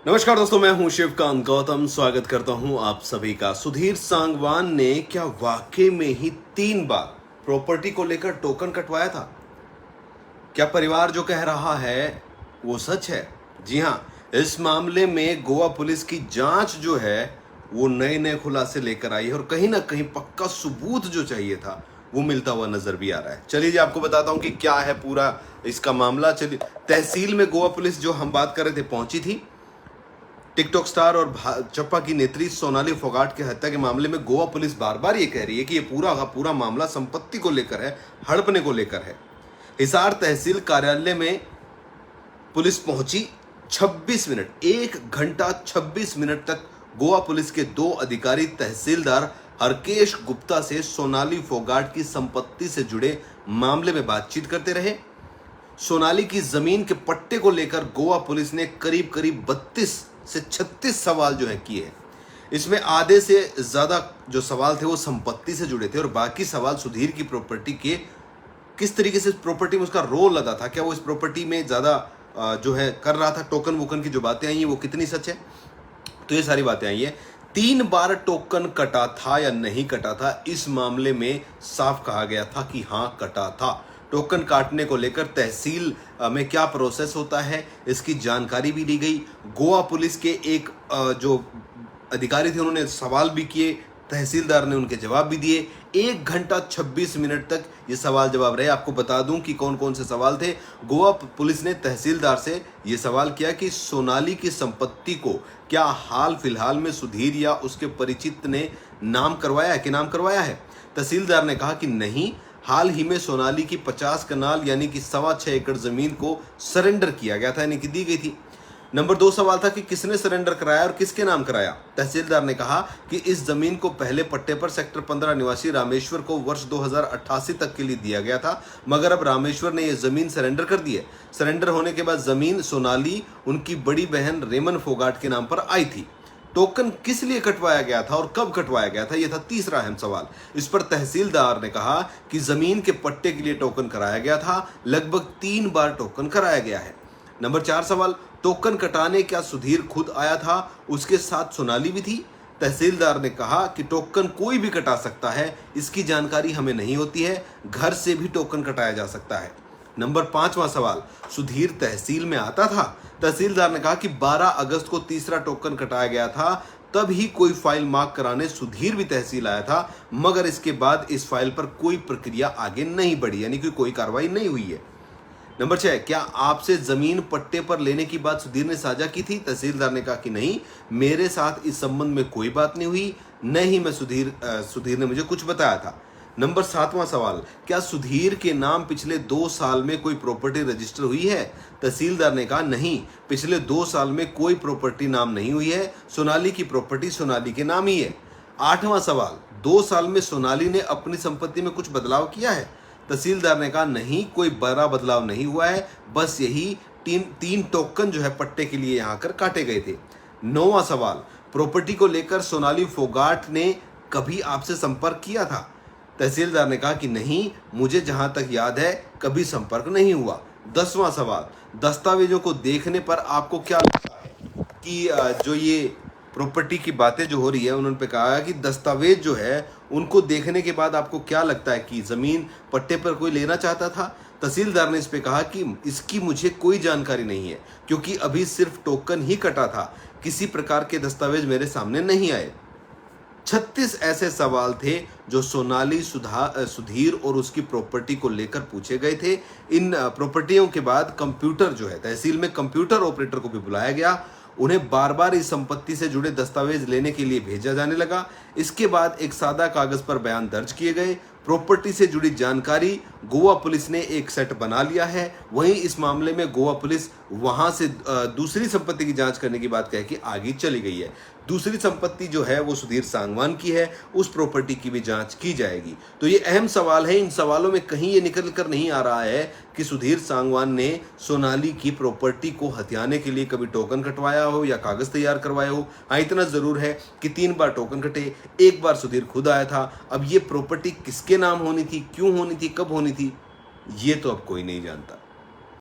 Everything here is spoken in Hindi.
नमस्कार दोस्तों, मैं हूं शिवकांत गौतम। स्वागत करता हूं आप सभी का। सुधीर सांगवान ने क्या वाकई में ही 3 बार प्रॉपर्टी को लेकर टोकन कटवाया था? क्या परिवार जो कह रहा है वो सच है? जी हां, इस मामले में गोवा पुलिस की जांच जो है वो नए नए खुलासे लेकर आई है और कहीं ना कहीं पक्का सबूत जो चाहिए था वो मिलता हुआ नजर भी आ रहा है। चलिए जी, आपको बताता हूं कि क्या है पूरा इसका मामला। चलिए, तहसील में गोवा पुलिस जो हम बात कर रहे थे पहुंची थी। टिकटॉक स्टार और चप्पा की नेत्री सोनाली फोगाट की हत्या के मामले में गोवा पुलिस बार बार ये कह रही है कि ये पूरा का पूरा मामला संपत्ति को लेकर है, हड़पने को लेकर है। हिसार तहसील कार्यालय में पुलिस पहुंची। 26 मिनट, 1 घंटा 26 मिनट तक गोवा पुलिस के 2 अधिकारी तहसीलदार हरकेश गुप्ता से सोनाली फोगाट की संपत्ति से जुड़े मामले में बातचीत करते रहे। सोनाली की जमीन के पट्टे को लेकर गोवा पुलिस ने करीब करीब 32 से 36 सवाल जो है किए। इसमें आधे से ज्यादा जो सवाल थे वो संपत्ति से जुड़े थे और बाकी सवाल सुधीर की प्रॉपर्टी के, किस तरीके से प्रॉपर्टी में उसका रोल अदा था, क्या वो इस प्रॉपर्टी में ज्यादा जो है कर रहा था, टोकन वोकन की जो बातें आई हैं वो कितनी सच है, तो ये सारी बातें आई है। 3 बार टोकन कटा था या नहीं कटा था, इस मामले में साफ कहा गया था कि हाँ कटा था। टोकन काटने को लेकर तहसील में क्या प्रोसेस होता है इसकी जानकारी भी दी गई। गोवा पुलिस के एक जो अधिकारी थे उन्होंने सवाल भी किए, तहसीलदार ने उनके जवाब भी दिए। 1 घंटा 26 मिनट तक ये सवाल जवाब रहे। आपको बता दूं कि कौन कौन से सवाल थे। गोवा पुलिस ने तहसीलदार से ये सवाल किया कि सोनाली की संपत्ति को क्या हाल फिलहाल में सुधीर या उसके परिचित ने नाम करवाया है कि नाम करवाया है। तहसीलदार ने कहा कि नहीं, हाल ही में सोनाली की 50 कनाल यानी कि 6.25 एकड़ जमीन को सरेंडर किया गया था, यानी कि दी गई थी। नंबर 2 सवाल था कि किसने सरेंडर कराया और किसके नाम कराया। तहसीलदार ने कहा कि इस जमीन को पहले पट्टे पर सेक्टर 15 निवासी रामेश्वर को वर्ष 2088 तक के लिए दिया गया था, मगर अब रामेश्वर ने यह जमीन सरेंडर कर दी है। सरेंडर होने के बाद जमीन सोनाली उनकी बड़ी बहन रेमन फोगाट के नाम पर आई थी। टोकन किस लिए कटवाया गया था और कब कटवाया गया था, यह था तीसरा अहम सवाल। इस पर तहसीलदार ने कहा कि जमीन के पट्टे के लिए टोकन कराया गया था, लगभग 3 बार टोकन कराया गया है। नंबर 4 सवाल, टोकन कटाने क्या सुधीर खुद आया था, उसके साथ सोनाली भी थी। तहसीलदार ने कहा कि टोकन कोई भी कटा सकता है, इसकी जानकारी हमें नहीं होती है, घर से भी टोकन कटाया जा सकता है। नंबर 5वां सवाल, सुधीर तहसील में आता था। तहसीलदार ने कहा कि 12 अगस्त को तीसरा टोकन कटाया गया था, तब ही कोई फाइल मार्क कराने सुधीर भी तहसील आया था, मगर इसके बाद इस फाइल पर कोई प्रक्रिया आगे नहीं बढ़ी, यानी कि कोई कार्रवाई नहीं हुई है। नंबर 6, क्या आपसे जमीन पट्टे पर लेने की बात सुधीर ने साझा की थी। तहसीलदार ने कहा कि नहीं, मेरे साथ इस संबंध में कोई बात नहीं हुई, न ही मैं सुधीर ने मुझे कुछ बताया था। नंबर 7वां सवाल, क्या सुधीर के नाम पिछले 2 साल में कोई प्रॉपर्टी रजिस्टर हुई है। तहसीलदार ने कहा नहीं, पिछले 2 साल में कोई प्रॉपर्टी नाम नहीं हुई है, सोनाली की प्रॉपर्टी सोनाली के नाम ही है। 8वां सवाल, 2 साल में सोनाली ने अपनी संपत्ति में कुछ बदलाव किया है। तहसीलदार ने कहा नहीं, कोई बड़ा बदलाव नहीं हुआ है, बस यही 3 टोकन जो है पट्टे के लिए यहाँ कर काटे गए थे। 9वां सवाल, प्रॉपर्टी को लेकर सोनाली फोगाट ने कभी आपसे संपर्क किया था। तहसीलदार ने कहा कि नहीं, मुझे जहां तक याद है कभी संपर्क नहीं हुआ। 10वां सवाल, दस्तावेजों को देखने पर आपको क्या लगता है कि जो ये प्रॉपर्टी की बातें जो हो रही है, उन्होंने पे कहा कि दस्तावेज जो है उनको देखने के बाद आपको क्या लगता है कि जमीन पट्टे पर कोई लेना चाहता था। तहसीलदार ने इस पे कहा कि इसकी मुझे कोई जानकारी नहीं है, क्योंकि अभी सिर्फ टोकन ही कटा था, किसी प्रकार के दस्तावेज मेरे सामने नहीं आए। 36 ऐसे सवाल थे जो सोनाली सुधीर और उसकी प्रॉपर्टी को लेकर पूछे गए थे। इन प्रॉपर्टियों के बाद कंप्यूटर जो है, तहसील में कंप्यूटर ऑपरेटर को भी बुलाया गया, उन्हें बार बार इस संपत्ति से जुड़े दस्तावेज लेने के लिए भेजा जाने लगा। इसके बाद एक सादा कागज पर बयान दर्ज किए गए। प्रॉपर्टी से जुड़ी जानकारी गोवा पुलिस ने एक सेट बना लिया है। वहीं इस मामले में गोवा पुलिस वहां से दूसरी संपत्ति की जांच करने की बात कह के आगे चली गई है। दूसरी संपत्ति जो है वो सुधीर सांगवान की है, उस प्रॉपर्टी की भी जांच की जाएगी। तो ये अहम सवाल है। इन सवालों में कहीं ये निकल कर नहीं आ रहा है कि सुधीर सांगवान ने सोनाली की प्रॉपर्टी को हथियाने के लिए कभी टोकन कटवाया हो या कागज तैयार करवाया हो। हाँ, इतना जरूर है कि 3 बार टोकन कटे, 1 बार सुधीर खुद आया था। अब ये प्रॉपर्टी किसके नाम होनी थी, क्यों होनी थी, कब होनी थी, ये तो अब कोई नहीं जानता।